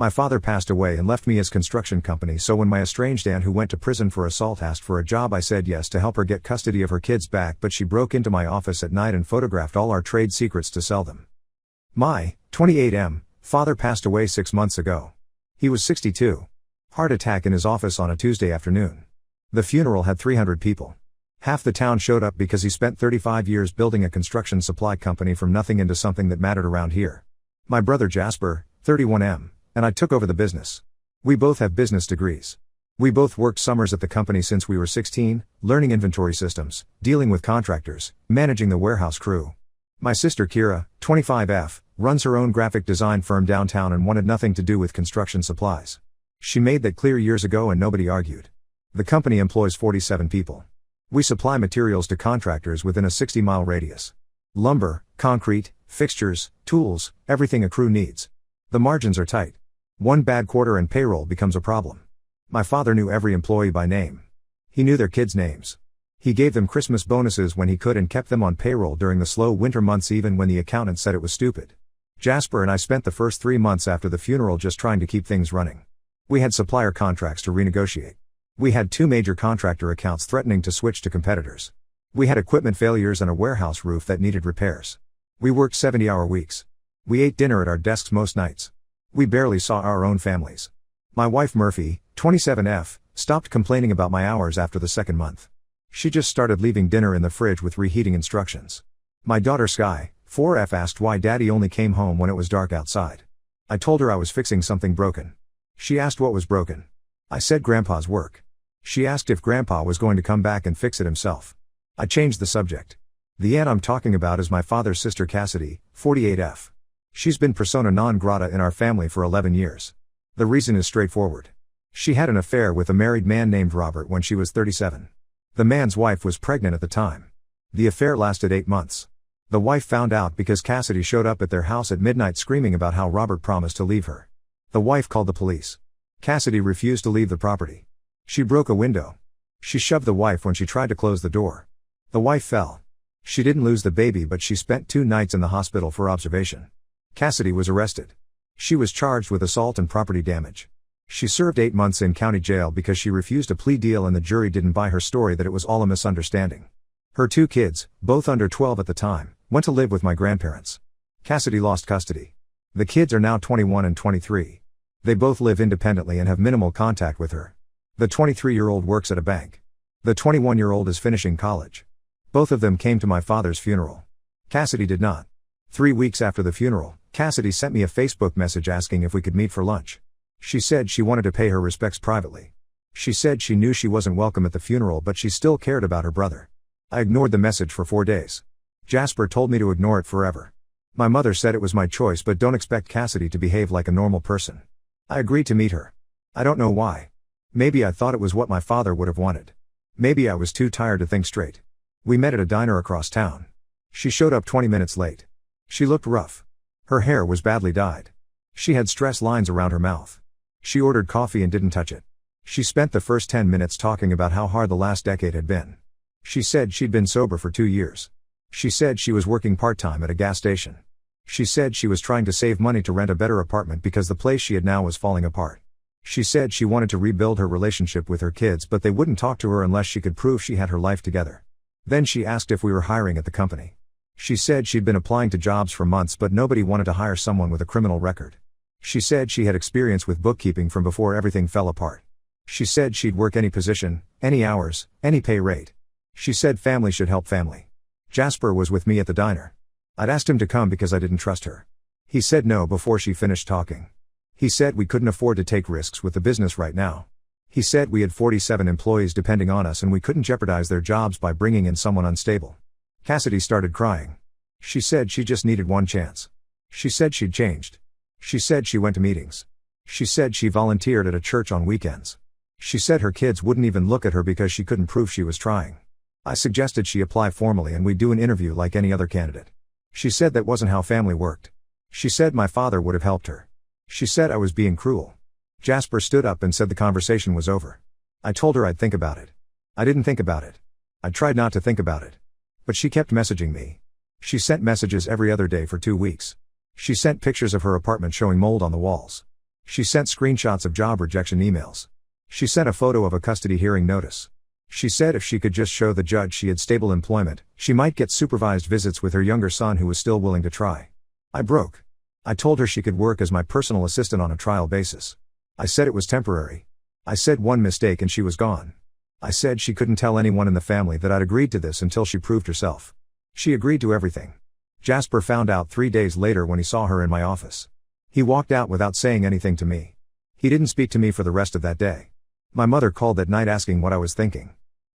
My father passed away and left me his construction company, so when my estranged aunt who went to prison for assault asked for a job, I said yes to help her get custody of her kids back, but she broke into my office at night and photographed all our trade secrets to sell them. My 28M father passed away 6 months ago. He was 62. Heart attack in his office on a Tuesday afternoon. The funeral had 300 people. Half the town showed up because he spent 35 years building a construction supply company from nothing into something that mattered around here. My brother Jasper, 31M, and I took over the business. We both have business degrees. We both worked summers at the company since we were 16, learning inventory systems, dealing with contractors, managing the warehouse crew. My sister Kira, 25F, runs her own graphic design firm downtown and wanted nothing to do with construction supplies. She made that clear years ago and nobody argued. The company employs 47 people. We supply materials to contractors within a 60-mile radius. Lumber, concrete, fixtures, tools, everything a crew needs. The margins are tight. One bad quarter and payroll becomes a problem. My father knew every employee by name. He knew their kids' names. He gave them Christmas bonuses when he could and kept them on payroll during the slow winter months even when the accountant said it was stupid. Jasper and I spent the first 3 months after the funeral just trying to keep things running. We had supplier contracts to renegotiate. We had 2 major contractor accounts threatening to switch to competitors. We had equipment failures and a warehouse roof that needed repairs. We worked 70-hour weeks. We ate dinner at our desks most nights. We barely saw our own families. My wife Murphy, 27F, stopped complaining about my hours after the second month. She just started leaving dinner in the fridge with reheating instructions. My daughter Sky, 4F, asked why Daddy only came home when it was dark outside. I told her I was fixing something broken. She asked what was broken. I said Grandpa's work. She asked if Grandpa was going to come back and fix it himself. I changed the subject. The aunt I'm talking about is my father's sister Cassidy, 48F. She's been persona non grata in our family for 11 years. The reason is straightforward. She had an affair with a married man named Robert when she was 37. The man's wife was pregnant at the time. The affair lasted 8 months. The wife found out because Cassidy showed up at their house at midnight screaming about how Robert promised to leave her. The wife called the police. Cassidy refused to leave the property. She broke a window. She shoved the wife when she tried to close the door. The wife fell. She didn't lose the baby, but she spent 2 nights in the hospital for observation. Cassidy was arrested. She was charged with assault and property damage. She served 8 months in county jail because she refused a plea deal and the jury didn't buy her story that it was all a misunderstanding. Her 2 kids, both under 12 at the time, went to live with my grandparents. Cassidy lost custody. The kids are now 21 and 23. They both live independently and have minimal contact with her. The 23-year-old works at a bank. The 21-year-old is finishing college. Both of them came to my father's funeral. Cassidy did not. 3 weeks after the funeral, Cassidy sent me a Facebook message asking if we could meet for lunch. She said she wanted to pay her respects privately. She said she knew she wasn't welcome at the funeral but she still cared about her brother. I ignored the message for 4 days. Jasper told me to ignore it forever. My mother said it was my choice but don't expect Cassidy to behave like a normal person. I agreed to meet her. I don't know why. Maybe I thought it was what my father would have wanted. Maybe I was too tired to think straight. We met at a diner across town. She showed up 20 minutes late. She looked rough. Her hair was badly dyed. She had stress lines around her mouth. She ordered coffee and didn't touch it. She spent the first 10 minutes talking about how hard the last decade had been. She said she'd been sober for 2 years. She said she was working part-time at a gas station. She said she was trying to save money to rent a better apartment because the place she had now was falling apart. She said she wanted to rebuild her relationship with her kids but they wouldn't talk to her unless she could prove she had her life together. Then she asked if we were hiring at the company. She said she'd been applying to jobs for months but nobody wanted to hire someone with a criminal record. She said she had experience with bookkeeping from before everything fell apart. She said she'd work any position, any hours, any pay rate. She said family should help family. Jasper was with me at the diner. I'd asked him to come because I didn't trust her. He said no before she finished talking. He said we couldn't afford to take risks with the business right now. He said we had 47 employees depending on us and we couldn't jeopardize their jobs by bringing in someone unstable. Cassidy started crying. She said she just needed one chance. She said she'd changed. She said she went to meetings. She said she volunteered at a church on weekends. She said her kids wouldn't even look at her because she couldn't prove she was trying. I suggested she apply formally and we do an interview like any other candidate. She said that wasn't how family worked. She said my father would have helped her. She said I was being cruel. Jasper stood up and said the conversation was over. I told her I'd think about it. I didn't think about it. I tried not to think about it. But she kept messaging me. She sent messages every other day for 2 weeks. She sent pictures of her apartment showing mold on the walls. She sent screenshots of job rejection emails. She sent a photo of a custody hearing notice. She said if she could just show the judge she had stable employment, she might get supervised visits with her younger son who was still willing to try. I broke. I told her she could work as my personal assistant on a trial basis. I said it was temporary. I said one mistake and she was gone. I said she couldn't tell anyone in the family that I'd agreed to this until she proved herself. She agreed to everything. Jasper found out 3 days later when he saw her in my office. He walked out without saying anything to me. He didn't speak to me for the rest of that day. My mother called that night asking what I was thinking.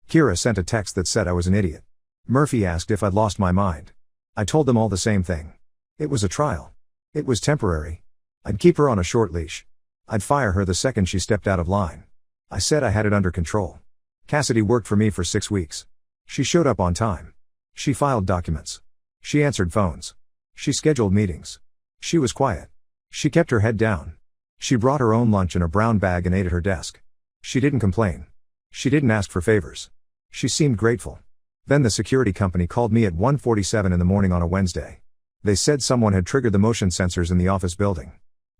Kira sent a text that said I was an idiot. Murphy asked if I'd lost my mind. I told them all the same thing. It was a trial. It was temporary. I'd keep her on a short leash. I'd fire her the second she stepped out of line. I said I had it under control. Cassidy worked for me for 6 weeks. She showed up on time. She filed documents. She answered phones. She scheduled meetings. She was quiet. She kept her head down. She brought her own lunch in a brown bag and ate at her desk. She didn't complain. She didn't ask for favors. She seemed grateful. Then the security company called me at 1:47 in the morning on a Wednesday. They said someone had triggered the motion sensors in the office building.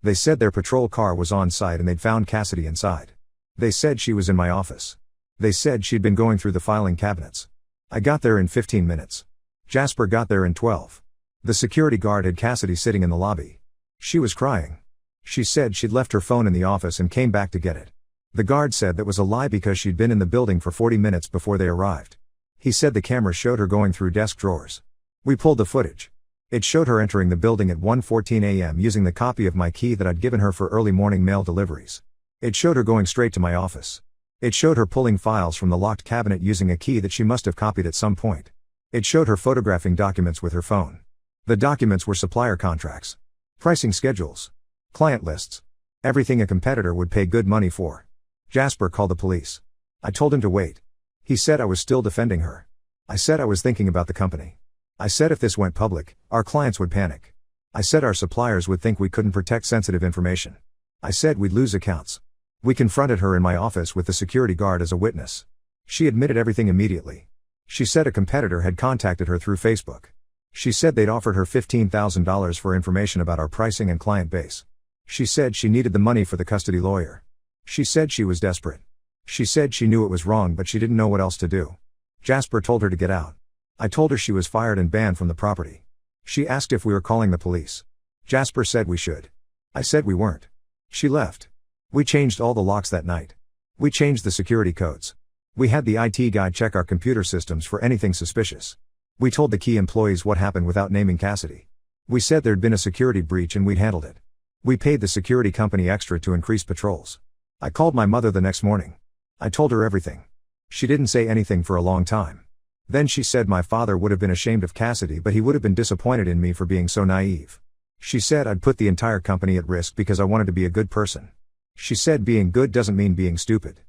They said their patrol car was on site and they'd found Cassidy inside. They said she was in my office. They said she'd been going through the filing cabinets. I got there in 15 minutes. Jasper got there in 12. The security guard had Cassidy sitting in the lobby. She was crying. She said she'd left her phone in the office and came back to get it. The guard said that was a lie because she'd been in the building for 40 minutes before they arrived. He said the camera showed her going through desk drawers. We pulled the footage. It showed her entering the building at 1:14 a.m. using the copy of my key that I'd given her for early morning mail deliveries. It showed her going straight to my office. It showed her pulling files from the locked cabinet using a key that she must have copied at some point. It showed her photographing documents with her phone. The documents were supplier contracts, pricing schedules, client lists, everything a competitor would pay good money for. Jasper called the police. I told him to wait. He said I was still defending her. I said I was thinking about the company. I said if this went public, our clients would panic. I said our suppliers would think we couldn't protect sensitive information. I said we'd lose accounts. We confronted her in my office with the security guard as a witness. She admitted everything immediately. She said a competitor had contacted her through Facebook. She said they'd offered her $15,000 for information about our pricing and client base. She said she needed the money for the custody lawyer. She said she was desperate. She said she knew it was wrong but she didn't know what else to do. Jasper told her to get out. I told her she was fired and banned from the property. She asked if we were calling the police. Jasper said we should. I said we weren't. She left. We changed all the locks that night. We changed the security codes. We had the IT guy check our computer systems for anything suspicious. We told the key employees what happened without naming Cassidy. We said there'd been a security breach and we'd handled it. We paid the security company extra to increase patrols. I called my mother the next morning. I told her everything. She didn't say anything for a long time. Then she said my father would have been ashamed of Cassidy but he would have been disappointed in me for being so naive. She said I'd put the entire company at risk because I wanted to be a good person. She said being good doesn't mean being stupid.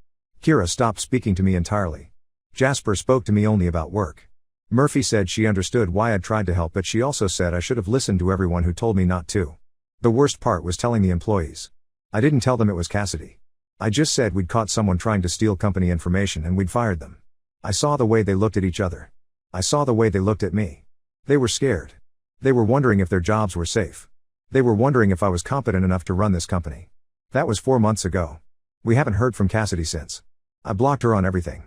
Kira stopped speaking to me entirely. Jasper spoke to me only about work. Murphy said she understood why I'd tried to help but she also said I should have listened to everyone who told me not to. The worst part was telling the employees. I didn't tell them it was Cassidy. I just said we'd caught someone trying to steal company information and we'd fired them. I saw the way they looked at each other. I saw the way they looked at me. They were scared. They were wondering if their jobs were safe. They were wondering if I was competent enough to run this company. That was 4 months ago. We haven't heard from Cassidy since. I blocked her on everything.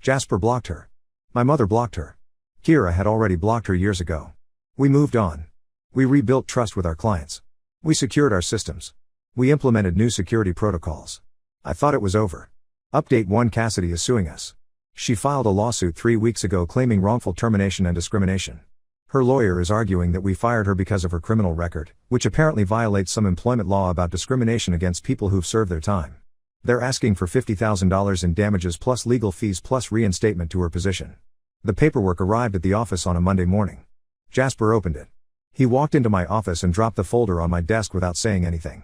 Jasper blocked her. My mother blocked her. Kira had already blocked her years ago. We moved on. We rebuilt trust with our clients. We secured our systems. We implemented new security protocols. I thought it was over. Update 1: Cassidy is suing us. She filed a lawsuit 3 weeks ago claiming wrongful termination and discrimination. Her lawyer is arguing that we fired her because of her criminal record, which apparently violates some employment law about discrimination against people who've served their time. They're asking for $50,000 in damages plus legal fees plus reinstatement to her position. The paperwork arrived at the office on a Monday morning. Jasper opened it. He walked into my office and dropped the folder on my desk without saying anything.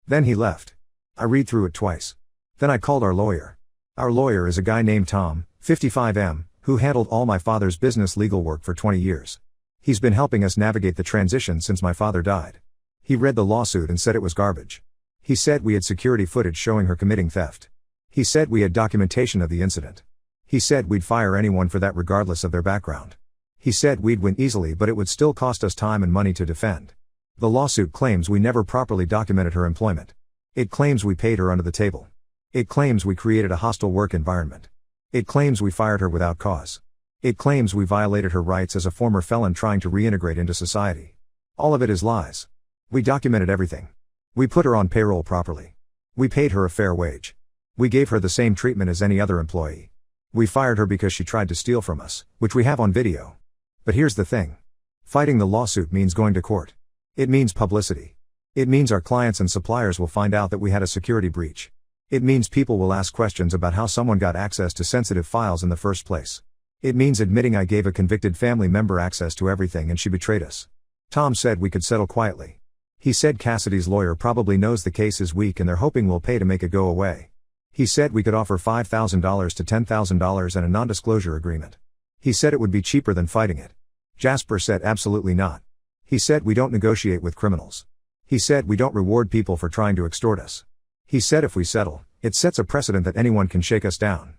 Then he left. I read through it twice. Then I called our lawyer. Our lawyer is a guy named Tom, 55M, who handled all my father's business legal work for 20 years. He's been helping us navigate the transition since my father died. He read the lawsuit and said it was garbage. He said we had security footage showing her committing theft. He said we had documentation of the incident. He said we'd fire anyone for that regardless of their background. He said we'd win easily but it would still cost us time and money to defend. The lawsuit claims we never properly documented her employment. It claims we paid her under the table. It claims we created a hostile work environment. It claims we fired her without cause. It claims we violated her rights as a former felon trying to reintegrate into society. All of it is lies. We documented everything. We put her on payroll properly. We paid her a fair wage. We gave her the same treatment as any other employee. We fired her because she tried to steal from us, which we have on video. But here's the thing. Fighting the lawsuit means going to court. It means publicity. It means our clients and suppliers will find out that we had a security breach. It means people will ask questions about how someone got access to sensitive files in the first place. It means admitting I gave a convicted family member access to everything and she betrayed us. Tom said we could settle quietly. He said Cassidy's lawyer probably knows the case is weak and they're hoping we'll pay to make it go away. He said we could offer $5,000 to $10,000 and a non-disclosure agreement. He said it would be cheaper than fighting it. Jasper said absolutely not. He said we don't negotiate with criminals. He said we don't reward people for trying to extort us. He said if we settle, it sets a precedent that anyone can shake us down.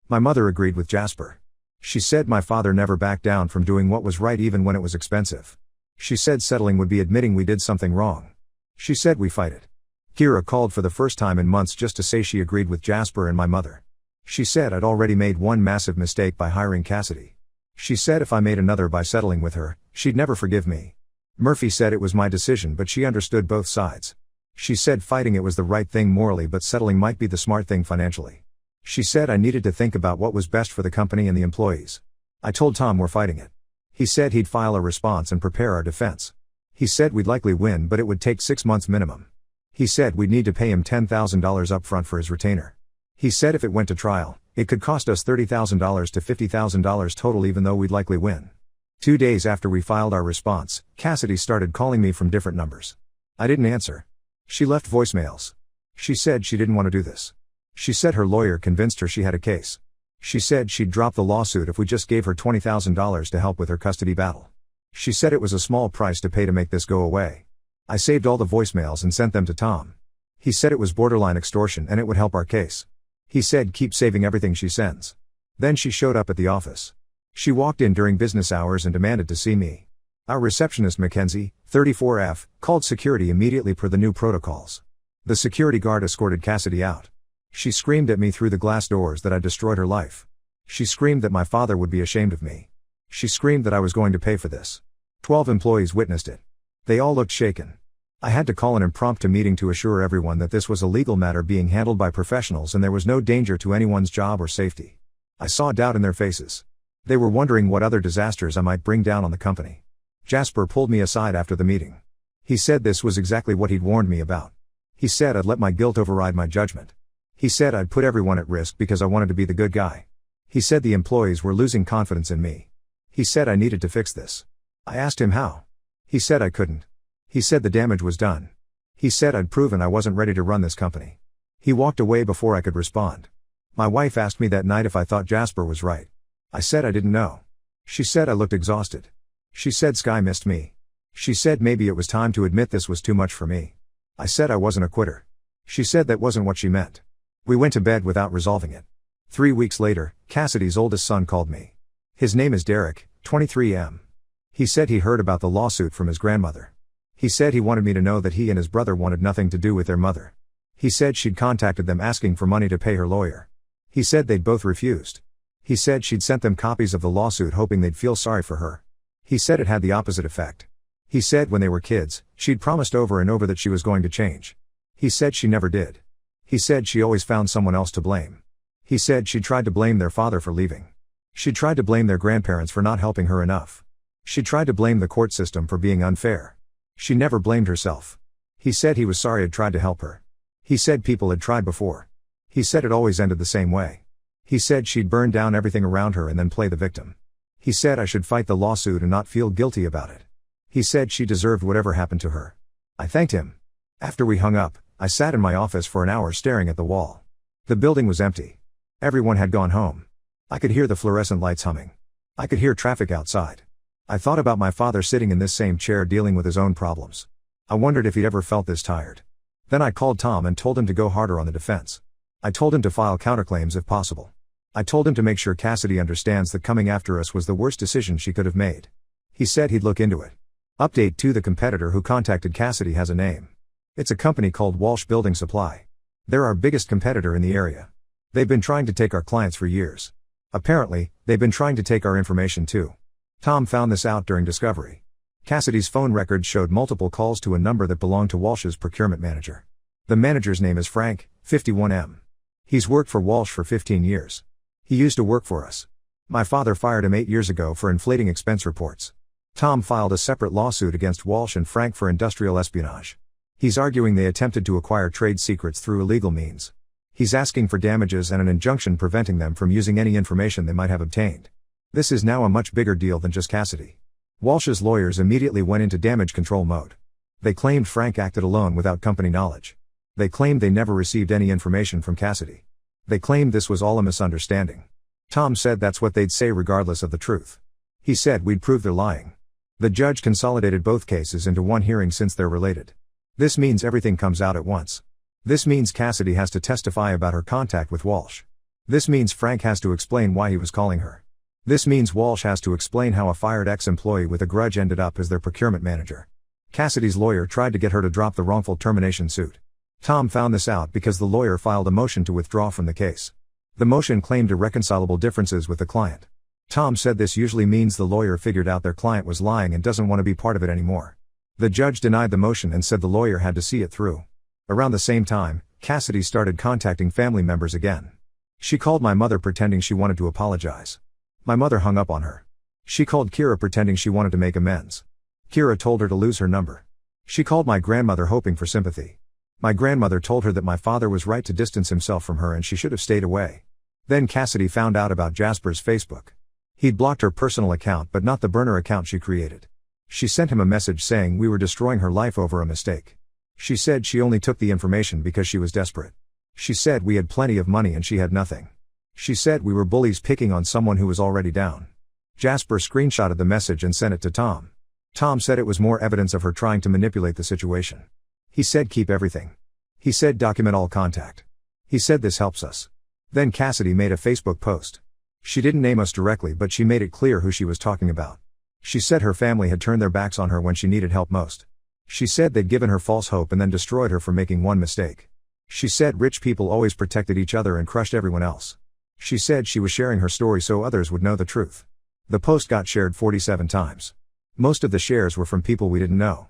My mother agreed with Jasper. She said my father never backed down from doing what was right even when it was expensive. She said settling would be admitting we did something wrong. She said we fight it. Kira called for the first time in months just to say she agreed with Jasper and my mother. She said I'd already made one massive mistake by hiring Cassidy. She said if I made another by settling with her, she'd never forgive me. Murphy said it was my decision but she understood both sides. She said fighting it was the right thing morally but settling might be the smart thing financially. She said I needed to think about what was best for the company and the employees. I told Tom we're fighting it. He said he'd file a response and prepare our defense. He said we'd likely win but it would take 6 months minimum. He said we'd need to pay him $10,000 upfront for his retainer. He said if it went to trial, it could cost us $30,000 to $50,000 total even though we'd likely win. 2 days after we filed our response, Cassidy started calling me from different numbers. I didn't answer. She left voicemails. She said she didn't want to do this. She said her lawyer convinced her she had a case. She said she'd drop the lawsuit if we just gave her $20,000 to help with her custody battle. She said it was a small price to pay to make this go away. I saved all the voicemails and sent them to Tom. He said it was borderline extortion and it would help our case. He said keep saving everything she sends. Then she showed up at the office. She walked in during business hours and demanded to see me. Our receptionist Mackenzie, 34F, called security immediately per the new protocols. The security guard escorted Cassidy out. She screamed at me through the glass doors that I destroyed her life. She screamed that my father would be ashamed of me. She screamed that I was going to pay for this. 12 employees witnessed it. They all looked shaken. I had to call an impromptu meeting to assure everyone that this was a legal matter being handled by professionals and there was no danger to anyone's job or safety. I saw doubt in their faces. They were wondering what other disasters I might bring down on the company. Jasper pulled me aside after the meeting. He said this was exactly what he'd warned me about. He said I'd let my guilt override my judgment. He said I'd put everyone at risk because I wanted to be the good guy. He said the employees were losing confidence in me. He said I needed to fix this. I asked him how. He said I couldn't. He said the damage was done. He said I'd proven I wasn't ready to run this company. He walked away before I could respond. My wife asked me that night if I thought Jasper was right. I said I didn't know. She said I looked exhausted. She said Sky missed me. She said maybe it was time to admit this was too much for me. I said I wasn't a quitter. She said that wasn't what she meant. We went to bed without resolving it. 3 weeks later, Cassidy's oldest son called me. His name is Derek, 23M. He said he heard about the lawsuit from his grandmother. He said he wanted me to know that he and his brother wanted nothing to do with their mother. He said she'd contacted them asking for money to pay her lawyer. He said they'd both refused. He said she'd sent them copies of the lawsuit hoping they'd feel sorry for her. He said it had the opposite effect. He said when they were kids, she'd promised over and over that she was going to change. He said she never did. He said she always found someone else to blame. He said she tried to blame their father for leaving. She tried to blame their grandparents for not helping her enough. She tried to blame the court system for being unfair. She never blamed herself. He said he was sorry I'd tried to help her. He said people had tried before. He said it always ended the same way. He said she'd burn down everything around her and then play the victim. He said I should fight the lawsuit and not feel guilty about it. He said she deserved whatever happened to her. I thanked him. After we hung up, I sat in my office for an hour staring at the wall. The building was empty. Everyone had gone home. I could hear the fluorescent lights humming. I could hear traffic outside. I thought about my father sitting in this same chair dealing with his own problems. I wondered if he'd ever felt this tired. Then I called Tom and told him to go harder on the defense. I told him to file counterclaims if possible. I told him to make sure Cassidy understands that coming after us was the worst decision she could have made. He said he'd look into it. Update 2: the competitor who contacted Cassidy has a name. It's a company called Walsh Building Supply. They're our biggest competitor in the area. They've been trying to take our clients for years. Apparently, they've been trying to take our information too. Tom found this out during discovery. Cassidy's phone records showed multiple calls to a number that belonged to Walsh's procurement manager. The manager's name is Frank, 51M. He's worked for Walsh for 15 years. He used to work for us. My father fired him 8 years ago for inflating expense reports. Tom filed a separate lawsuit against Walsh and Frank for industrial espionage. He's arguing they attempted to acquire trade secrets through illegal means. He's asking for damages and an injunction preventing them from using any information they might have obtained. This is now a much bigger deal than just Cassidy. Walsh's lawyers immediately went into damage control mode. They claimed Frank acted alone without company knowledge. They claimed they never received any information from Cassidy. They claimed this was all a misunderstanding. Tom said that's what they'd say regardless of the truth. He said we'd prove they're lying. The judge consolidated both cases into one hearing since they're related. This means everything comes out at once. This means Cassidy has to testify about her contact with Walsh. This means Frank has to explain why he was calling her. This means Walsh has to explain how a fired ex-employee with a grudge ended up as their procurement manager. Cassidy's lawyer tried to get her to drop the wrongful termination suit. Tom found this out because the lawyer filed a motion to withdraw from the case. The motion claimed irreconcilable differences with the client. Tom said this usually means the lawyer figured out their client was lying and doesn't want to be part of it anymore. The judge denied the motion and said the lawyer had to see it through. Around the same time, Cassidy started contacting family members again. She called my mother pretending she wanted to apologize. My mother hung up on her. She called Kira pretending she wanted to make amends. Kira told her to lose her number. She called my grandmother hoping for sympathy. My grandmother told her that my father was right to distance himself from her and she should have stayed away. Then Cassidy found out about Jasper's Facebook. He'd blocked her personal account but not the burner account she created. She sent him a message saying we were destroying her life over a mistake. She said she only took the information because she was desperate. She said we had plenty of money and she had nothing. She said we were bullies picking on someone who was already down. Jasper screenshotted the message and sent it to Tom. Tom said it was more evidence of her trying to manipulate the situation. He said keep everything. He said document all contact. He said this helps us. Then Cassidy made a Facebook post. She didn't name us directly but she made it clear who she was talking about. She said her family had turned their backs on her when she needed help most. She said they'd given her false hope and then destroyed her for making one mistake. She said rich people always protected each other and crushed everyone else. She said she was sharing her story so others would know the truth. The post got shared 47 times. Most of the shares were from people we didn't know.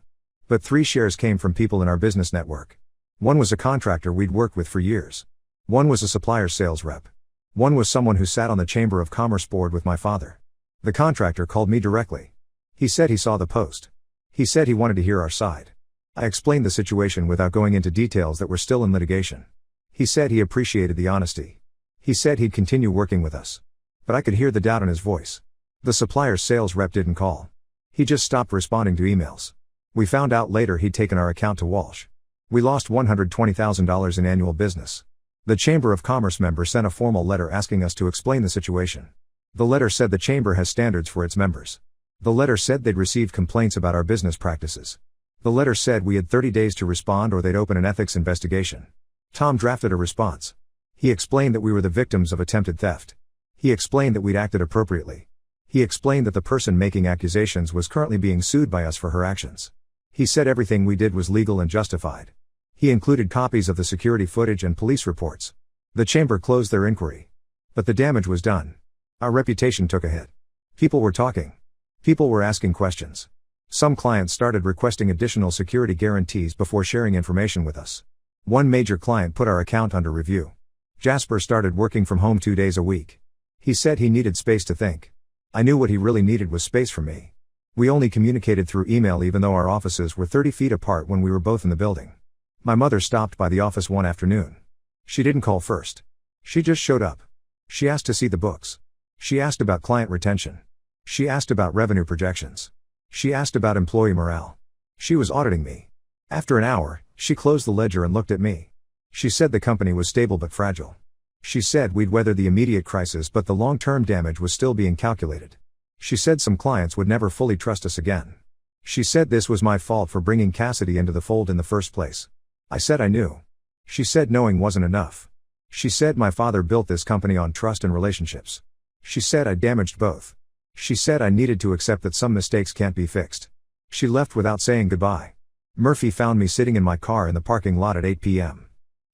But 3 shares came from people in our business network. One was a contractor we'd worked with for years. One was a supplier sales rep. One was someone who sat on the Chamber of Commerce board with my father. The contractor called me directly. He said he saw the post. He said he wanted to hear our side. I explained the situation without going into details that were still in litigation. He said he appreciated the honesty. He said he'd continue working with us. But I could hear the doubt in his voice. The supplier's sales rep didn't call. He just stopped responding to emails. We found out later he'd taken our account to Walsh. We lost $120,000 in annual business. The Chamber of Commerce member sent a formal letter asking us to explain the situation. The letter said the Chamber has standards for its members. The letter said they'd received complaints about our business practices. The letter said we had 30 days to respond or they'd open an ethics investigation. Tom drafted a response. He explained that we were the victims of attempted theft. He explained that we'd acted appropriately. He explained that the person making accusations was currently being sued by us for her actions. He said everything we did was legal and justified. He included copies of the security footage and police reports. The Chamber closed their inquiry. But the damage was done. Our reputation took a hit. People were talking. People were asking questions. Some clients started requesting additional security guarantees before sharing information with us. One major client put our account under review. Jasper started working from home 2 days a week. He said he needed space to think. I knew what he really needed was space from me. We only communicated through email even though our offices were 30 feet apart when we were both in the building. My mother stopped by the office one afternoon. She didn't call first. She just showed up. She asked to see the books. She asked about client retention. She asked about revenue projections. She asked about employee morale. She was auditing me. After an hour, she closed the ledger and looked at me. She said the company was stable but fragile. She said we'd weather the immediate crisis but the long-term damage was still being calculated. She said some clients would never fully trust us again. She said this was my fault for bringing Cassidy into the fold in the first place. I said I knew. She said knowing wasn't enough. She said my father built this company on trust and relationships. She said I damaged both. She said I needed to accept that some mistakes can't be fixed. She left without saying goodbye. Murphy found me sitting in my car in the parking lot at 8 p.m.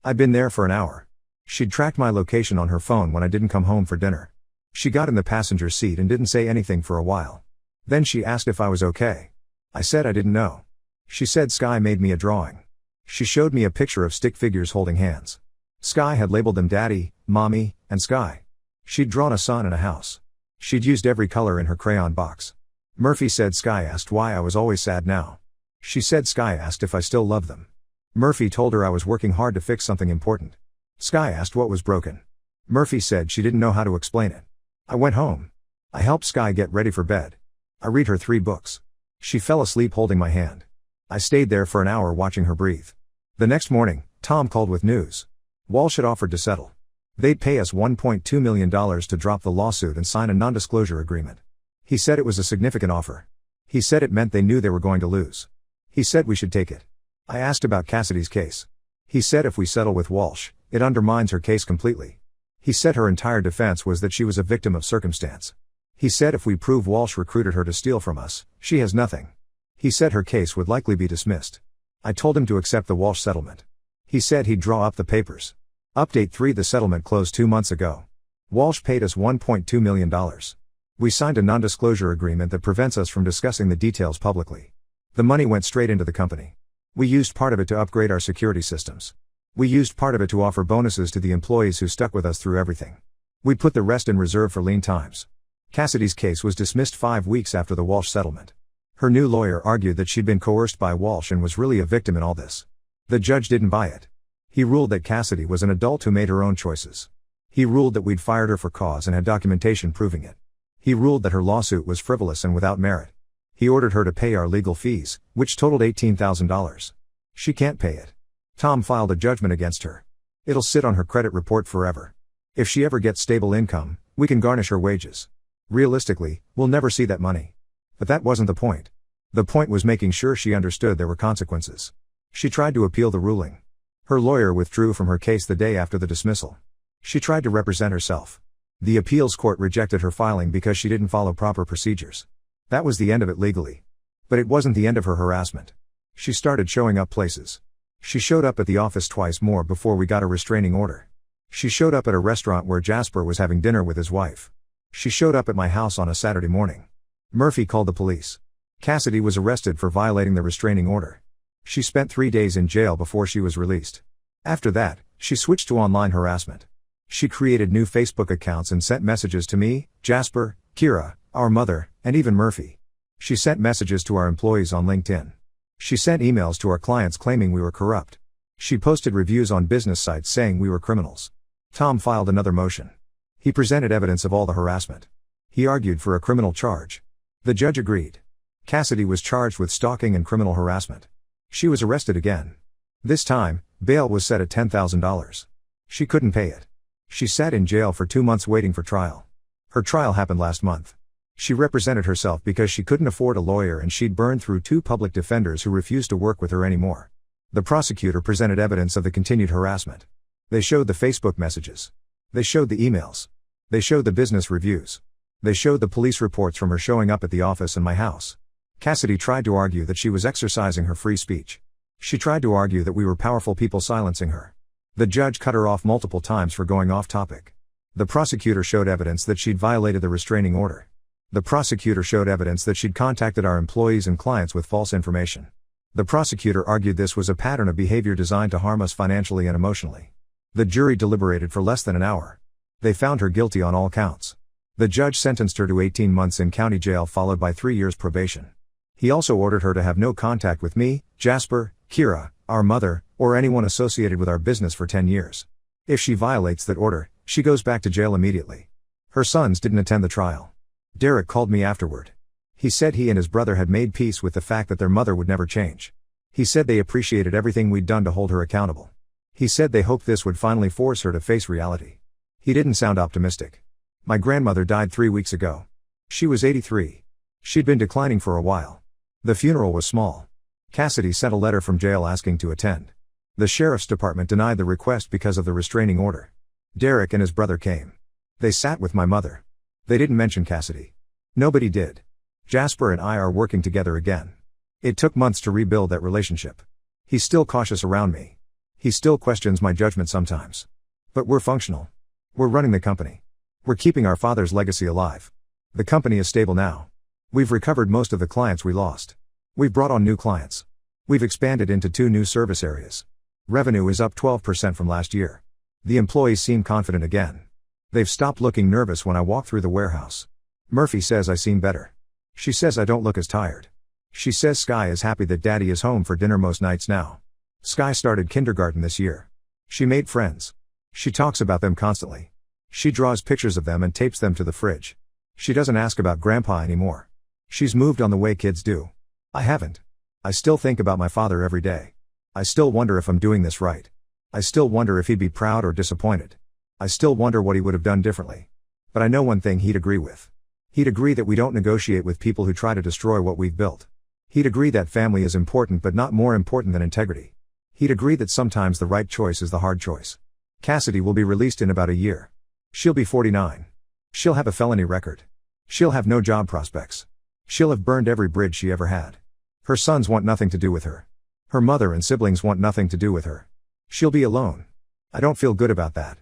I'd been there for an hour. She'd tracked my location on her phone when I didn't come home for dinner. She got in the passenger seat and didn't say anything for a while. Then she asked if I was okay. I said I didn't know. She said Sky made me a drawing. She showed me a picture of stick figures holding hands. Sky had labeled them Daddy, Mommy, and Sky. She'd drawn a sun and a house. She'd used every color in her crayon box. Murphy said Sky asked why I was always sad now. She said Sky asked if I still loved them. Murphy told her I was working hard to fix something important. Sky asked what was broken. Murphy said she didn't know how to explain it. I went home. I helped Sky get ready for bed. I read her 3 books. She fell asleep holding my hand. I stayed there for an hour watching her breathe. The next morning, Tom called with news. Walsh had offered to settle. They'd pay us $1.2 million to drop the lawsuit and sign a non-disclosure agreement. He said it was a significant offer. He said it meant they knew they were going to lose. He said we should take it. I asked about Cassidy's case. He said if we settle with Walsh, it undermines her case completely. He said her entire defense was that she was a victim of circumstance. He said if we prove Walsh recruited her to steal from us, she has nothing. He said her case would likely be dismissed. I told him to accept the Walsh settlement. He said he'd draw up the papers. Update 3: The settlement closed 2 months ago. Walsh paid us $1.2 million. We signed a non-disclosure agreement that prevents us from discussing the details publicly. The money went straight into the company. We used part of it to upgrade our security systems. We used part of it to offer bonuses to the employees who stuck with us through everything. We put the rest in reserve for lean times. Cassidy's case was dismissed 5 weeks after the Walsh settlement. Her new lawyer argued that she'd been coerced by Walsh and was really a victim in all this. The judge didn't buy it. He ruled that Cassidy was an adult who made her own choices. He ruled that we'd fired her for cause and had documentation proving it. He ruled that her lawsuit was frivolous and without merit. He ordered her to pay our legal fees, which totaled $18,000. She can't pay it. Tom filed a judgment against her. It'll sit on her credit report forever. If she ever gets stable income, we can garnish her wages. Realistically, we'll never see that money. But that wasn't the point. The point was making sure she understood there were consequences. She tried to appeal the ruling. Her lawyer withdrew from her case the day after the dismissal. She tried to represent herself. The appeals court rejected her filing because she didn't follow proper procedures. That was the end of it legally. But it wasn't the end of her harassment. She started showing up places. She showed up at the office twice more before we got a restraining order. She showed up at a restaurant where Jasper was having dinner with his wife. She showed up at my house on a Saturday morning. Murphy called the police. Cassidy was arrested for violating the restraining order. She spent 3 days in jail before she was released. After that, she switched to online harassment. She created new Facebook accounts and sent messages to me, Jasper, Kira, our mother, and even Murphy. She sent messages to our employees on LinkedIn. She sent emails to our clients claiming we were corrupt. She posted reviews on business sites saying we were criminals. Tom filed another motion. He presented evidence of all the harassment. He argued for a criminal charge. The judge agreed. Cassidy was charged with stalking and criminal harassment. She was arrested again. This time, bail was set at $10,000. She couldn't pay it. She sat in jail for 2 months waiting for trial. Her trial happened last month. She represented herself because she couldn't afford a lawyer and she'd burned through 2 public defenders who refused to work with her anymore. The prosecutor presented evidence of the continued harassment. They showed the Facebook messages. They showed the emails. They showed the business reviews. They showed the police reports from her showing up at the office and my house. Cassidy tried to argue that she was exercising her free speech. She tried to argue that we were powerful people silencing her. The judge cut her off multiple times for going off topic. The prosecutor showed evidence that she'd violated the restraining order. The prosecutor showed evidence that she'd contacted our employees and clients with false information. The prosecutor argued this was a pattern of behavior designed to harm us financially and emotionally. The jury deliberated for less than an hour. They found her guilty on all counts. The judge sentenced her to 18 months in county jail followed by 3 years probation. He also ordered her to have no contact with me, Jasper, Kira, our mother, or anyone associated with our business for 10 years. If she violates that order, she goes back to jail immediately. Her sons didn't attend the trial. Derek called me afterward. He said he and his brother had made peace with the fact that their mother would never change. He said they appreciated everything we'd done to hold her accountable. He said they hoped this would finally force her to face reality. He didn't sound optimistic. My grandmother died 3 weeks ago. She was 83. She'd been declining for a while. The funeral was small. Cassidy sent a letter from jail asking to attend. The sheriff's department denied the request because of the restraining order. Derek and his brother came. They sat with my mother. They didn't mention Cassidy. Nobody did. Jasper and I are working together again. It took months to rebuild that relationship. He's still cautious around me. He still questions my judgment sometimes. But we're functional. We're running the company. We're keeping our father's legacy alive. The company is stable now. We've recovered most of the clients we lost. We've brought on new clients. We've expanded into 2 new service areas. Revenue is up 12% from last year. The employees seem confident again. They've stopped looking nervous when I walk through the warehouse. Murphy says I seem better. She says I don't look as tired. She says Sky is happy that Daddy is home for dinner most nights now. Sky started kindergarten this year. She made friends. She talks about them constantly. She draws pictures of them and tapes them to the fridge. She doesn't ask about Grandpa anymore. She's moved on the way kids do. I haven't. I still think about my father every day. I still wonder if I'm doing this right. I still wonder if he'd be proud or disappointed. I still wonder what he would have done differently. But I know one thing he'd agree with. He'd agree that we don't negotiate with people who try to destroy what we've built. He'd agree that family is important but not more important than integrity. He'd agree that sometimes the right choice is the hard choice. Cassidy will be released in about a year. She'll be 49. She'll have a felony record. She'll have no job prospects. She'll have burned every bridge she ever had. Her sons want nothing to do with her. Her mother and siblings want nothing to do with her. She'll be alone. I don't feel good about that.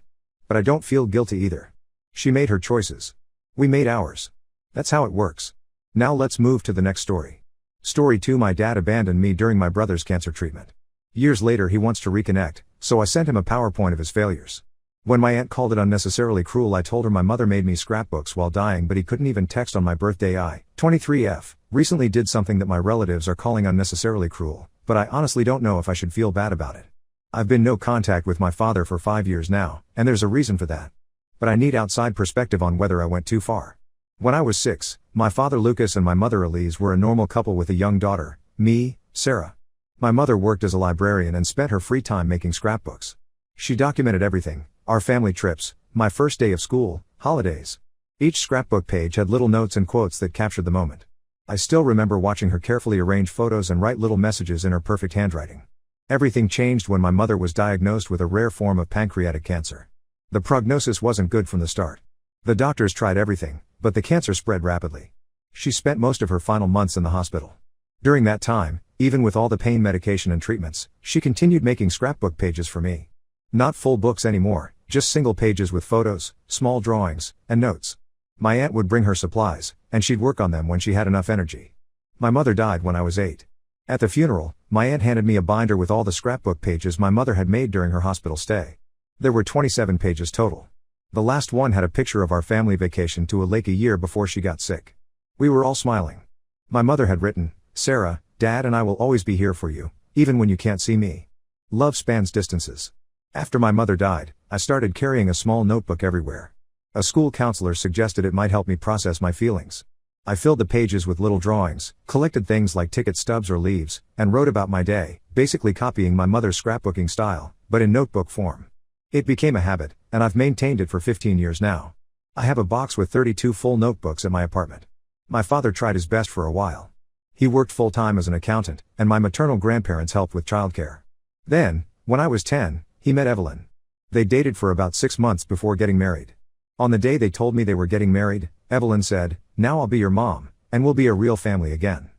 But I don't feel guilty either. She made her choices. We made ours. That's how it works. Now let's move to the next story. Story 2. My dad abandoned me during my brother's cancer treatment. Years later he wants to reconnect, so I sent him a PowerPoint of his failures. When my aunt called it unnecessarily cruel, I told her my mother made me scrapbooks while dying, but he couldn't even text on my birthday. I, 23F, recently did something that my relatives are calling unnecessarily cruel, but I honestly don't know if I should feel bad about it. I've been no contact with my father for 5 years now, and there's a reason for that. But I need outside perspective on whether I went too far. When I was 6, my father Lucas and my mother Elise were a normal couple with a young daughter, me, Sarah. My mother worked as a librarian and spent her free time making scrapbooks. She documented everything: our family trips, my first day of school, holidays. Each scrapbook page had little notes and quotes that captured the moment. I still remember watching her carefully arrange photos and write little messages in her perfect handwriting. Everything changed when my mother was diagnosed with a rare form of pancreatic cancer. The prognosis wasn't good from the start. The doctors tried everything, but the cancer spread rapidly. She spent most of her final months in the hospital. During that time, even with all the pain medication and treatments, she continued making scrapbook pages for me. Not full books anymore, just single pages with photos, small drawings, and notes. My aunt would bring her supplies, and she'd work on them when she had enough energy. My mother died when I was 8. At the funeral, my aunt handed me a binder with all the scrapbook pages my mother had made during her hospital stay. There were 27 pages total. The last one had a picture of our family vacation to a lake a year before she got sick. We were all smiling. My mother had written, "Sarah, Dad and I will always be here for you, even when you can't see me. Love spans distances." After my mother died, I started carrying a small notebook everywhere. A school counselor suggested it might help me process my feelings. I filled the pages with little drawings, collected things like ticket stubs or leaves, and wrote about my day, basically copying my mother's scrapbooking style, but in notebook form. It became a habit, and I've maintained it for 15 years now. I have a box with 32 full notebooks at my apartment. My father tried his best for a while. He worked full-time as an accountant, and my maternal grandparents helped with childcare. Then, when I was 10, he met Evelyn. They dated for about 6 months before getting married. On the day they told me they were getting married, Evelyn said, "Now I'll be your mom, and we'll be a real family again."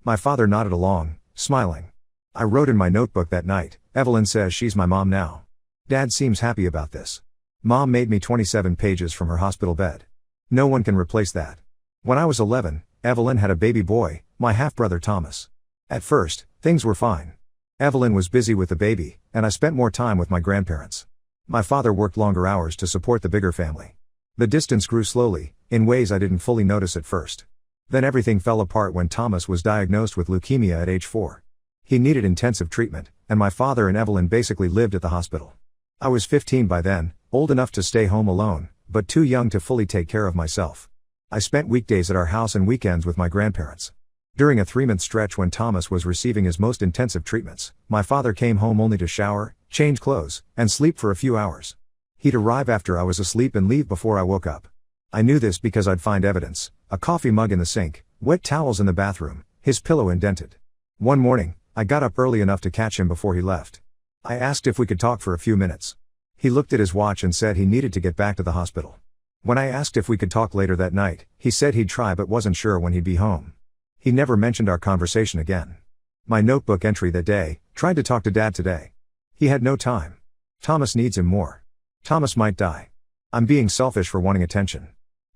My father nodded along, smiling. I wrote in my notebook that night, "Evelyn says she's my mom now." Dad seems happy about this. Mom made me 27 pages from her hospital bed. No one can replace that. When I was 11, Evelyn had a baby boy, my half-brother Thomas. At first, things were fine. Evelyn was busy with the baby, and I spent more time with my grandparents. My father worked longer hours to support the bigger family. The distance grew slowly, in ways I didn't fully notice at first. Then everything fell apart when Thomas was diagnosed with leukemia at age 4. He needed intensive treatment, and my father and Evelyn basically lived at the hospital. I was 15 by then, old enough to stay home alone, but too young to fully take care of myself. I spent weekdays at our house and weekends with my grandparents. During a 3-month stretch when Thomas was receiving his most intensive treatments, my father came home only to shower, change clothes, and sleep for a few hours. He'd arrive after I was asleep and leave before I woke up. I knew this because I'd find evidence: a coffee mug in the sink, wet towels in the bathroom, his pillow indented. One morning, I got up early enough to catch him before he left. I asked if we could talk for a few minutes. He looked at his watch and said he needed to get back to the hospital. When I asked if we could talk later that night, he said he'd try but wasn't sure when he'd be home. He never mentioned our conversation again. My notebook entry that day: tried to talk to Dad today. He had no time. Thomas needs him more. Thomas might die. I'm being selfish for wanting attention.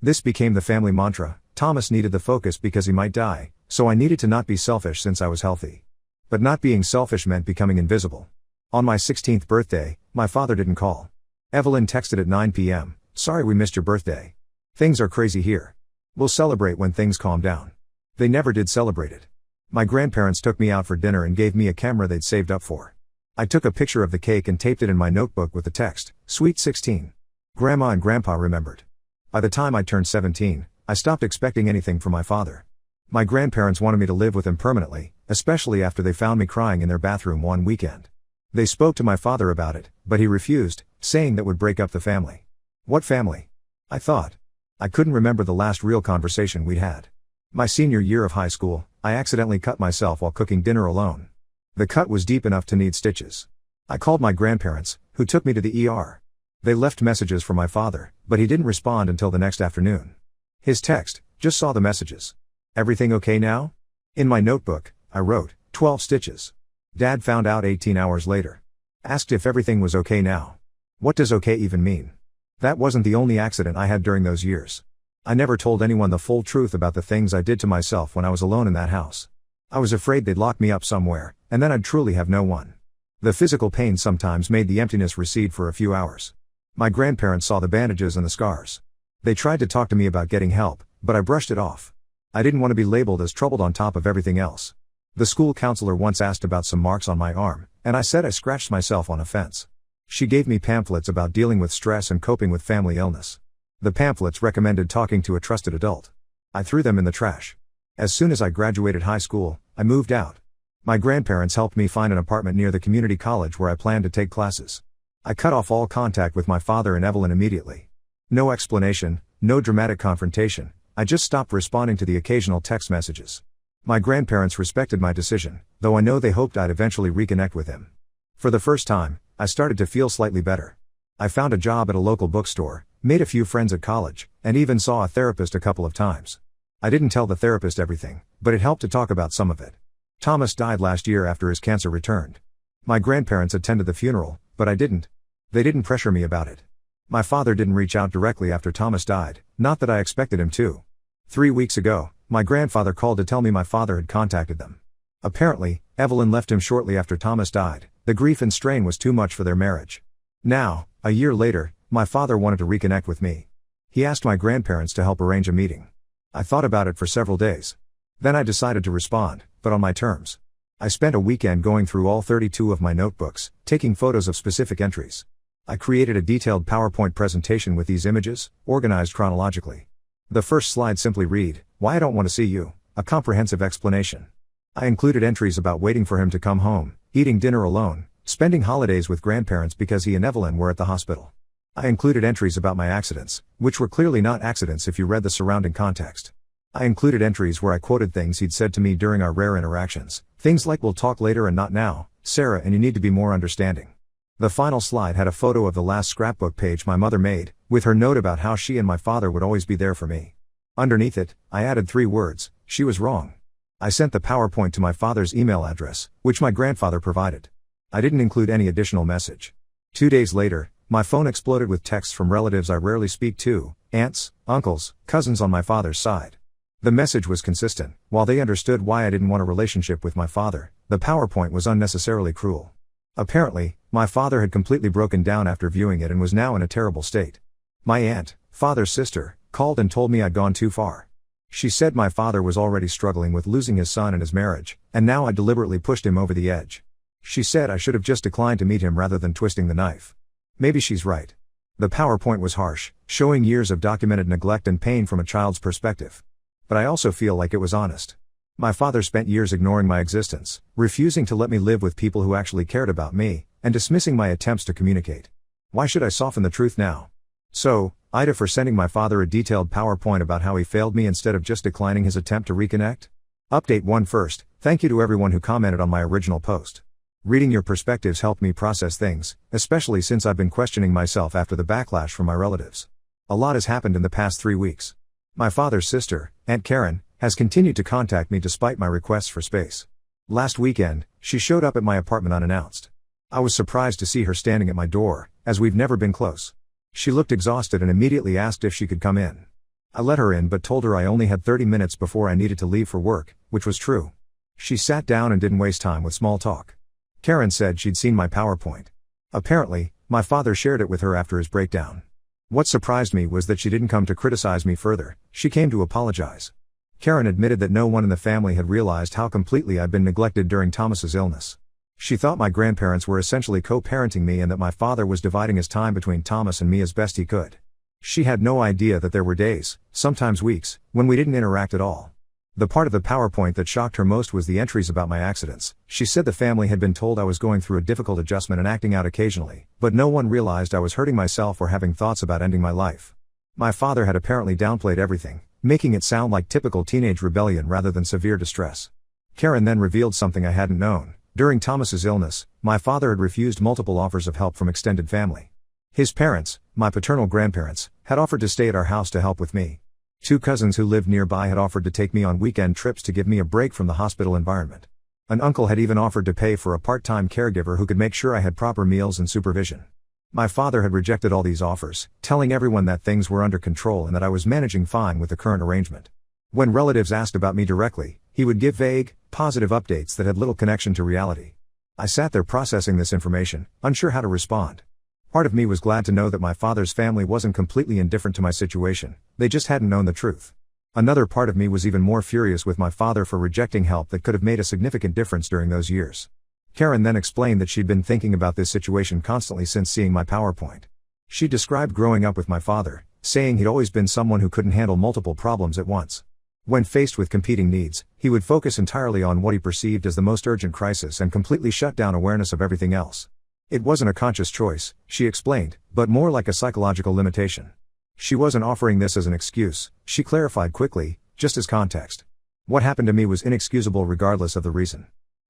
This became the family mantra: Thomas needed the focus because he might die, so I needed to not be selfish since I was healthy. But not being selfish meant becoming invisible. On my 16th birthday, my father didn't call. Evelyn texted at 9 p.m, "Sorry we missed your birthday. Things are crazy here. We'll celebrate when things calm down." They never did celebrate it. My grandparents took me out for dinner and gave me a camera they'd saved up for. I took a picture of the cake and taped it in my notebook with the text, "Sweet 16. Grandma and Grandpa remembered." By the time I turned 17, I stopped expecting anything from my father. My grandparents wanted me to live with him permanently, especially after they found me crying in their bathroom one weekend. They spoke to my father about it, but he refused, saying that would break up the family. What family? I thought. I couldn't remember the last real conversation we'd had. My senior year of high school, I accidentally cut myself while cooking dinner alone. The cut was deep enough to need stitches. I called my grandparents, who took me to the ER. They left messages for my father, but he didn't respond until the next afternoon. His text: "Just saw the messages. Everything okay now?" In my notebook, I wrote, 12 stitches. Dad found out 18 hours later. Asked if everything was okay now. What does okay even mean? That wasn't the only accident I had during those years. I never told anyone the full truth about the things I did to myself when I was alone in that house. I was afraid they'd lock me up somewhere, and then I'd truly have no one. The physical pain sometimes made the emptiness recede for a few hours. My grandparents saw the bandages and the scars. They tried to talk to me about getting help, but I brushed it off. I didn't want to be labeled as troubled on top of everything else. The school counselor once asked about some marks on my arm, and I said I scratched myself on a fence. She gave me pamphlets about dealing with stress and coping with family illness. The pamphlets recommended talking to a trusted adult. I threw them in the trash. As soon as I graduated high school, I moved out. My grandparents helped me find an apartment near the community college where I planned to take classes. I cut off all contact with my father and Evelyn immediately. No explanation, no dramatic confrontation, I just stopped responding to the occasional text messages. My grandparents respected my decision, though I know they hoped I'd eventually reconnect with him. For the first time, I started to feel slightly better. I found a job at a local bookstore, made a few friends at college, and even saw a therapist a couple of times. I didn't tell the therapist everything, but it helped to talk about some of it. Thomas died last year after his cancer returned. My grandparents attended the funeral, but I didn't. They didn't pressure me about it. My father didn't reach out directly after Thomas died, not that I expected him to. 3 weeks ago, my grandfather called to tell me my father had contacted them. Apparently, Evelyn left him shortly after Thomas died. The grief and strain was too much for their marriage. Now, a year later, my father wanted to reconnect with me. He asked my grandparents to help arrange a meeting. I thought about it for several days. Then I decided to respond, but on my terms. I spent a weekend going through all 32 of my notebooks, taking photos of specific entries. I created a detailed PowerPoint presentation with these images, organized chronologically. The first slide simply read, "Why I don't want to see you," a comprehensive explanation. I included entries about waiting for him to come home, eating dinner alone, spending holidays with grandparents because he and Evelyn were at the hospital. I included entries about my accidents, which were clearly not accidents if you read the surrounding context. I included entries where I quoted things he'd said to me during our rare interactions, things like "we'll talk later and not now, Sarah, and you need to be more understanding." The final slide had a photo of the last scrapbook page my mother made, with her note about how she and my father would always be there for me. Underneath it, I added 3 words: "She was wrong." I sent the PowerPoint to my father's email address, which my grandfather provided. I didn't include any additional message. 2 days later, my phone exploded with texts from relatives I rarely speak to, aunts, uncles, cousins on my father's side. The message was consistent. While they understood why I didn't want a relationship with my father, the PowerPoint was unnecessarily cruel. Apparently, my father had completely broken down after viewing it and was now in a terrible state. My aunt, father's sister, called and told me I'd gone too far. She said my father was already struggling with losing his son and his marriage, and now I deliberately pushed him over the edge. She said I should have just declined to meet him rather than twisting the knife. Maybe she's right. The PowerPoint was harsh, showing years of documented neglect and pain from a child's perspective. But I also feel like it was honest. My father spent years ignoring my existence, refusing to let me live with people who actually cared about me, and dismissing my attempts to communicate. Why should I soften the truth now? So, Ida for sending my father a detailed PowerPoint about how he failed me instead of just declining his attempt to reconnect? Update 1 first, thank you to everyone who commented on my original post. Reading your perspectives helped me process things, especially since I've been questioning myself after the backlash from my relatives. A lot has happened in the past 3 weeks. My father's sister, Aunt Karen, has continued to contact me despite my requests for space. Last weekend, she showed up at my apartment unannounced. I was surprised to see her standing at my door, as we've never been close. She looked exhausted and immediately asked if she could come in. I let her in but told her I only had 30 minutes before I needed to leave for work, which was true. She sat down and didn't waste time with small talk. Karen said she'd seen my PowerPoint. Apparently, my father shared it with her after his breakdown. What surprised me was that she didn't come to criticize me further, she came to apologize. Karen admitted that no one in the family had realized how completely I'd been neglected during Thomas's illness. She thought my grandparents were essentially co-parenting me and that my father was dividing his time between Thomas and me as best he could. She had no idea that there were days, sometimes weeks, when we didn't interact at all. The part of the PowerPoint that shocked her most was the entries about my accidents. She said the family had been told I was going through a difficult adjustment and acting out occasionally, but no one realized I was hurting myself or having thoughts about ending my life. My father had apparently downplayed everything, making it sound like typical teenage rebellion rather than severe distress. Karen then revealed something I hadn't known. During Thomas's illness, my father had refused multiple offers of help from extended family. His parents, my paternal grandparents, had offered to stay at our house to help with me. 2 cousins who lived nearby had offered to take me on weekend trips to give me a break from the hospital environment. An uncle had even offered to pay for a part-time caregiver who could make sure I had proper meals and supervision. My father had rejected all these offers, telling everyone that things were under control and that I was managing fine with the current arrangement. When relatives asked about me directly, he would give vague, positive updates that had little connection to reality. I sat there processing this information, unsure how to respond. Part of me was glad to know that my father's family wasn't completely indifferent to my situation, they just hadn't known the truth. Another part of me was even more furious with my father for rejecting help that could have made a significant difference during those years. Karen then explained that she'd been thinking about this situation constantly since seeing my PowerPoint. She described growing up with my father, saying he'd always been someone who couldn't handle multiple problems at once. When faced with competing needs, he would focus entirely on what he perceived as the most urgent crisis and completely shut down awareness of everything else. It wasn't a conscious choice, she explained, but more like a psychological limitation. She wasn't offering this as an excuse, she clarified quickly, just as context. What happened to me was inexcusable regardless of the reason.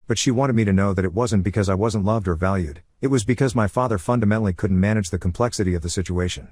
But she wanted me to know that it wasn't because I wasn't loved or valued, it was because my father fundamentally couldn't manage the complexity of the situation.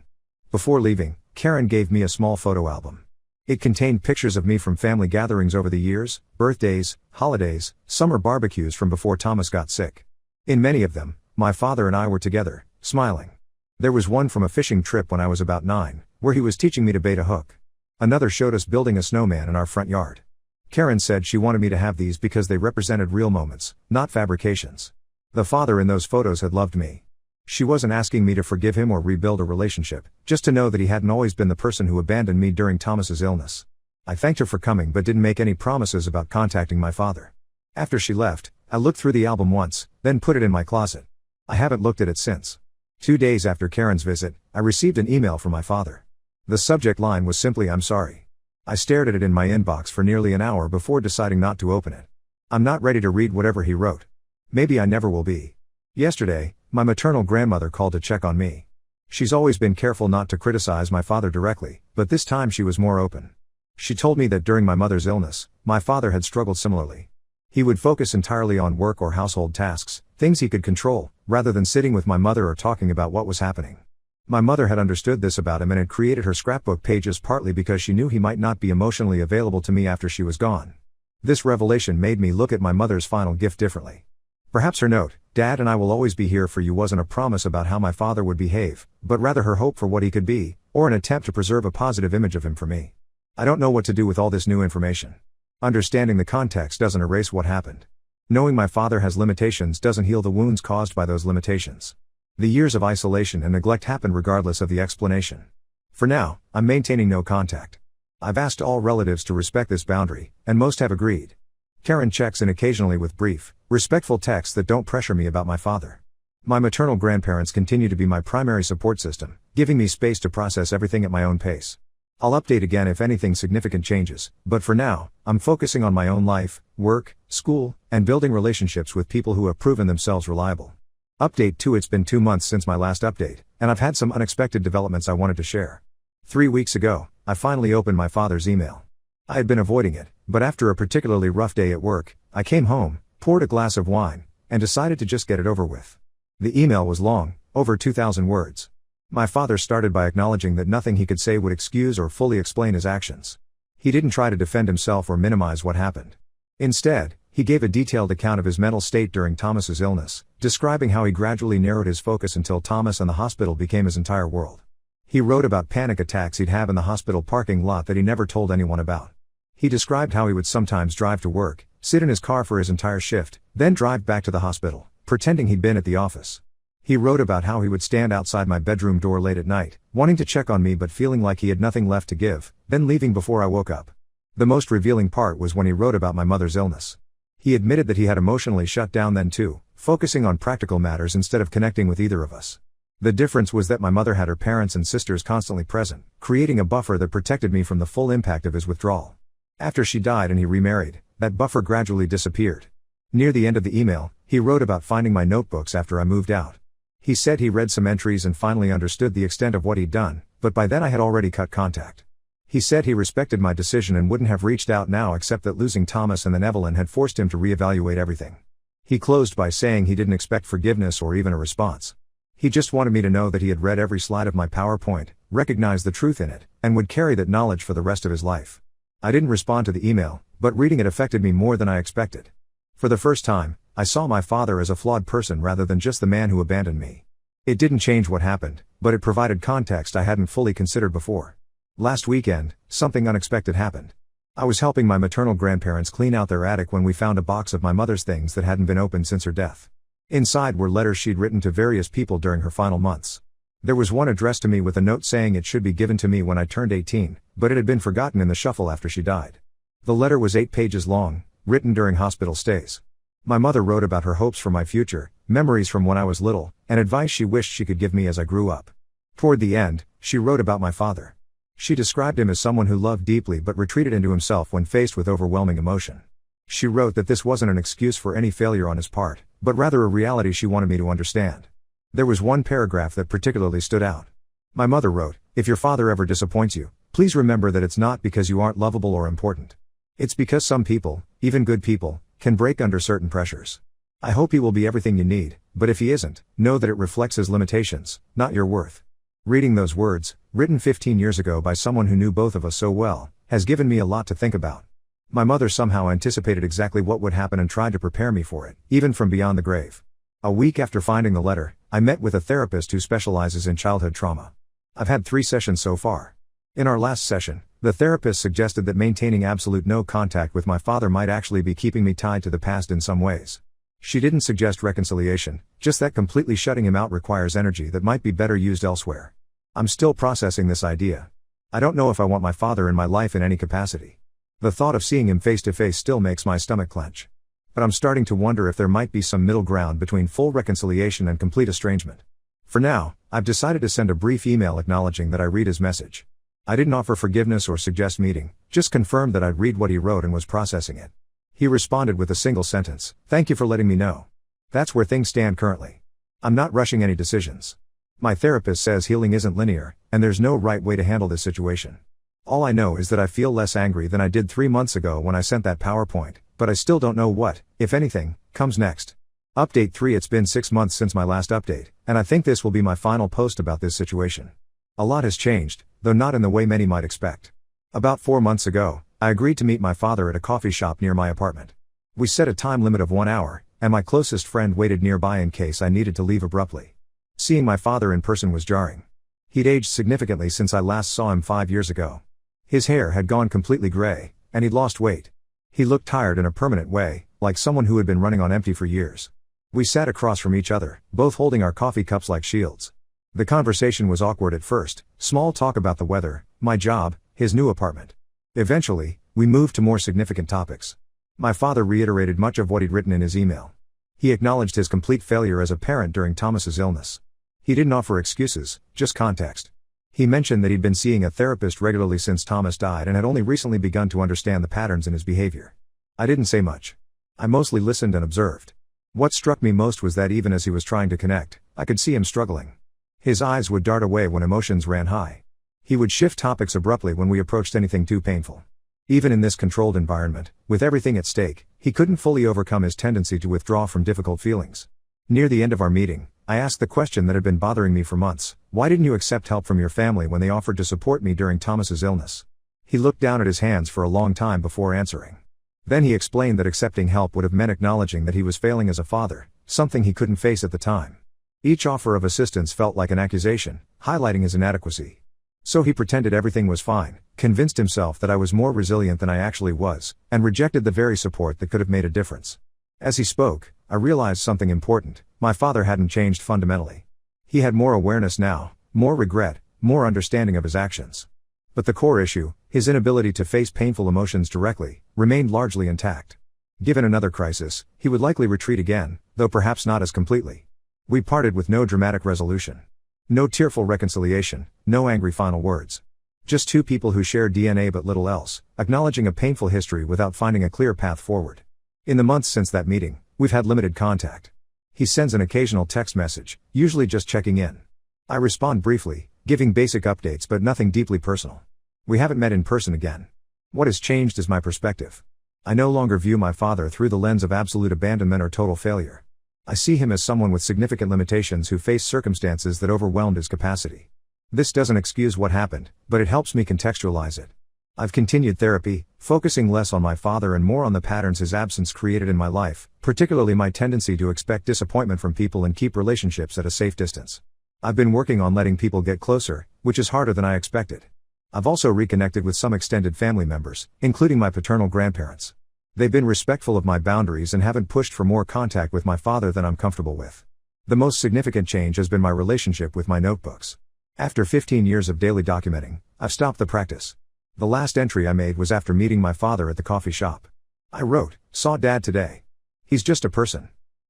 Before leaving, Karen gave me a small photo album. It contained pictures of me from family gatherings over the years, birthdays, holidays, summer barbecues from before Thomas got sick. In many of them, my father and I were together, smiling. There was one from a fishing trip when I was about 9, where he was teaching me to bait a hook. Another showed us building a snowman in our front yard. Karen said she wanted me to have these because they represented real moments, not fabrications. The father in those photos had loved me. She wasn't asking me to forgive him or rebuild a relationship, just to know that he hadn't always been the person who abandoned me during Thomas's illness. I thanked her for coming but didn't make any promises about contacting my father. After she left, I looked through the album once, then put it in my closet. I haven't looked at it since. 2 days after Karen's visit, I received an email from my father. The subject line was simply "I'm sorry." I stared at it in my inbox for nearly an hour before deciding not to open it. I'm not ready to read whatever he wrote. Maybe I never will be. Yesterday, my maternal grandmother called to check on me. She's always been careful not to criticize my father directly, but this time she was more open. She told me that during my mother's illness, my father had struggled similarly. He would focus entirely on work or household tasks, things he could control, rather than sitting with my mother or talking about what was happening. My mother had understood this about him and had created her scrapbook pages partly because she knew he might not be emotionally available to me after she was gone. This revelation made me look at my mother's final gift differently. Perhaps her note, "Dad and I will always be here for you," wasn't a promise about how my father would behave, but rather her hope for what he could be, or an attempt to preserve a positive image of him for me. I don't know what to do with all this new information. Understanding the context doesn't erase what happened. Knowing my father has limitations doesn't heal the wounds caused by those limitations. The years of isolation and neglect happened regardless of the explanation. For now, I'm maintaining no contact. I've asked all relatives to respect this boundary, and most have agreed. Karen checks in occasionally with brief, respectful texts that don't pressure me about my father. My maternal grandparents continue to be my primary support system, giving me space to process everything at my own pace. I'll update again if anything significant changes, but for now, I'm focusing on my own life, work, school, and building relationships with people who have proven themselves reliable. Update 2: It's been 2 months since my last update, and I've had some unexpected developments I wanted to share. 3 weeks ago, I finally opened my father's email. I had been avoiding it, but after a particularly rough day at work, I came home, poured a glass of wine, and decided to just get it over with. The email was long, over 2,000 words. My father started by acknowledging that nothing he could say would excuse or fully explain his actions. He didn't try to defend himself or minimize what happened. Instead, He gave a detailed account of his mental state during Thomas's illness, describing how he gradually narrowed his focus until Thomas and the hospital became his entire world. He wrote about panic attacks he'd have in the hospital parking lot that he never told anyone about. He described how he would sometimes drive to work, sit in his car for his entire shift, then drive back to the hospital, pretending he'd been at the office. He wrote about how he would stand outside my bedroom door late at night, wanting to check on me but feeling like he had nothing left to give, then leaving before I woke up. The most revealing part was when he wrote about my mother's illness. He admitted that he had emotionally shut down then too, focusing on practical matters instead of connecting with either of us. The difference was that my mother had her parents and sisters constantly present, creating a buffer that protected me from the full impact of his withdrawal. After she died and he remarried, that buffer gradually disappeared. Near the end of the email, he wrote about finding my notebooks after I moved out. He said he read some entries and finally understood the extent of what he'd done, but by then I had already cut contact. He said he respected my decision and wouldn't have reached out now except that losing Thomas and then Evelyn had forced him to reevaluate everything. He closed by saying he didn't expect forgiveness or even a response. He just wanted me to know that he had read every slide of my PowerPoint, recognized the truth in it, and would carry that knowledge for the rest of his life. I didn't respond to the email, but reading it affected me more than I expected. For the first time, I saw my father as a flawed person rather than just the man who abandoned me. It didn't change what happened, but it provided context I hadn't fully considered before. Last weekend, something unexpected happened. I was helping my maternal grandparents clean out their attic when we found a box of my mother's things that hadn't been opened since her death. Inside were letters she'd written to various people during her final months. There was one addressed to me with a note saying it should be given to me when I turned 18, but it had been forgotten in the shuffle after she died. The letter was 8 pages long, written during hospital stays. My mother wrote about her hopes for my future, memories from when I was little, and advice she wished she could give me as I grew up. Toward the end, she wrote about my father. She described him as someone who loved deeply but retreated into himself when faced with overwhelming emotion. She wrote that this wasn't an excuse for any failure on his part, but rather a reality she wanted me to understand. There was one paragraph that particularly stood out. My mother wrote, "If your father ever disappoints you, please remember that it's not because you aren't lovable or important. It's because some people, even good people, can break under certain pressures. I hope he will be everything you need, but if he isn't, know that it reflects his limitations, not your worth." Reading those words, written 15 years ago by someone who knew both of us so well, has given me a lot to think about. My mother somehow anticipated exactly what would happen and tried to prepare me for it, even from beyond the grave. A week after finding the letter, I met with a therapist who specializes in childhood trauma. I've had 3 sessions so far. In our last session, the therapist suggested that maintaining absolute no contact with my father might actually be keeping me tied to the past in some ways. She didn't suggest reconciliation, just that completely shutting him out requires energy that might be better used elsewhere. I'm still processing this idea. I don't know if I want my father in my life in any capacity. The thought of seeing him face to face still makes my stomach clench. But I'm starting to wonder if there might be some middle ground between full reconciliation and complete estrangement. For now, I've decided to send a brief email acknowledging that I read his message. I didn't offer forgiveness or suggest meeting, just confirmed that I'd read what he wrote and was processing it. He responded with a single sentence, "Thank you for letting me know. That's where things stand currently. I'm not rushing any decisions. My therapist says healing isn't linear, and there's no right way to handle this situation. All I know is that I feel less angry than I did 3 months ago when I sent that PowerPoint, but I still don't know what, if anything, comes next." Update 3. It's been 6 months since my last update, and I think this will be my final post about this situation. A lot has changed, though not in the way many might expect. About 4 months ago, I agreed to meet my father at a coffee shop near my apartment. We set a time limit of 1 hour, and my closest friend waited nearby in case I needed to leave abruptly. Seeing my father in person was jarring. He'd aged significantly since I last saw him 5 years ago. His hair had gone completely gray, and he'd lost weight. He looked tired in a permanent way, like someone who had been running on empty for years. We sat across from each other, both holding our coffee cups like shields. The conversation was awkward at first, small talk about the weather, my job, his new apartment. Eventually, we moved to more significant topics. My father reiterated much of what he'd written in his email. He acknowledged his complete failure as a parent during Thomas's illness. He didn't offer excuses, just context. He mentioned that he'd been seeing a therapist regularly since Thomas died and had only recently begun to understand the patterns in his behavior. I didn't say much. I mostly listened and observed. What struck me most was that even as he was trying to connect, I could see him struggling. His eyes would dart away when emotions ran high. He would shift topics abruptly when we approached anything too painful. Even in this controlled environment, with everything at stake, he couldn't fully overcome his tendency to withdraw from difficult feelings. Near the end of our meeting, I asked the question that had been bothering me for months: why didn't you accept help from your family when they offered to support me during Thomas's illness? He looked down at his hands for a long time before answering. Then he explained that accepting help would have meant acknowledging that he was failing as a father, something he couldn't face at the time. Each offer of assistance felt like an accusation, highlighting his inadequacy. So he pretended everything was fine, convinced himself that I was more resilient than I actually was, and rejected the very support that could have made a difference. As he spoke, I realized something important: my father hadn't changed fundamentally. He had more awareness now, more regret, more understanding of his actions. But the core issue, his inability to face painful emotions directly, remained largely intact. Given another crisis, he would likely retreat again, though perhaps not as completely. We parted with no dramatic resolution. No tearful reconciliation, no angry final words. Just two people who share DNA but little else, acknowledging a painful history without finding a clear path forward. In the months since that meeting, we've had limited contact. He sends an occasional text message, usually just checking in. I respond briefly, giving basic updates but nothing deeply personal. We haven't met in person again. What has changed is my perspective. I no longer view my father through the lens of absolute abandonment or total failure. I see him as someone with significant limitations who faced circumstances that overwhelmed his capacity. This doesn't excuse what happened, but it helps me contextualize it. I've continued therapy, focusing less on my father and more on the patterns his absence created in my life, particularly my tendency to expect disappointment from people and keep relationships at a safe distance. I've been working on letting people get closer, which is harder than I expected. I've also reconnected with some extended family members, including my paternal grandparents. They've been respectful of my boundaries and haven't pushed for more contact with my father than I'm comfortable with. The most significant change has been my relationship with my notebooks. After 15 years of daily documenting, I've stopped the practice. The last entry I made was after meeting my father at the coffee shop. I wrote, "Saw Dad today. He's just a person.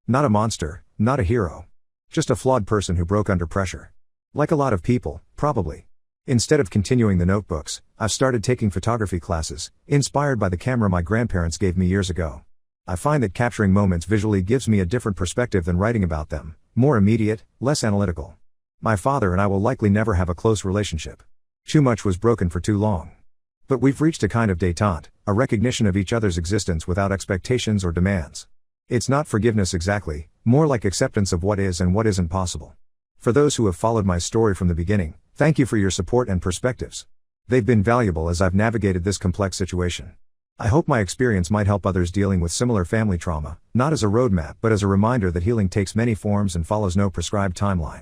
Not a monster, not a hero. Just a flawed person who broke under pressure. Like a lot of people, probably." Instead of continuing the notebooks, I've started taking photography classes, inspired by the camera my grandparents gave me years ago. I find that capturing moments visually gives me a different perspective than writing about them, more immediate, less analytical. My father and I will likely never have a close relationship. Too much was broken for too long. But we've reached a kind of détente, a recognition of each other's existence without expectations or demands. It's not forgiveness exactly, more like acceptance of what is and what isn't possible. For those who have followed my story from the beginning, thank you for your support and perspectives. They've been valuable as I've navigated this complex situation. I hope my experience might help others dealing with similar family trauma, not as a roadmap but as a reminder that healing takes many forms and follows no prescribed timeline.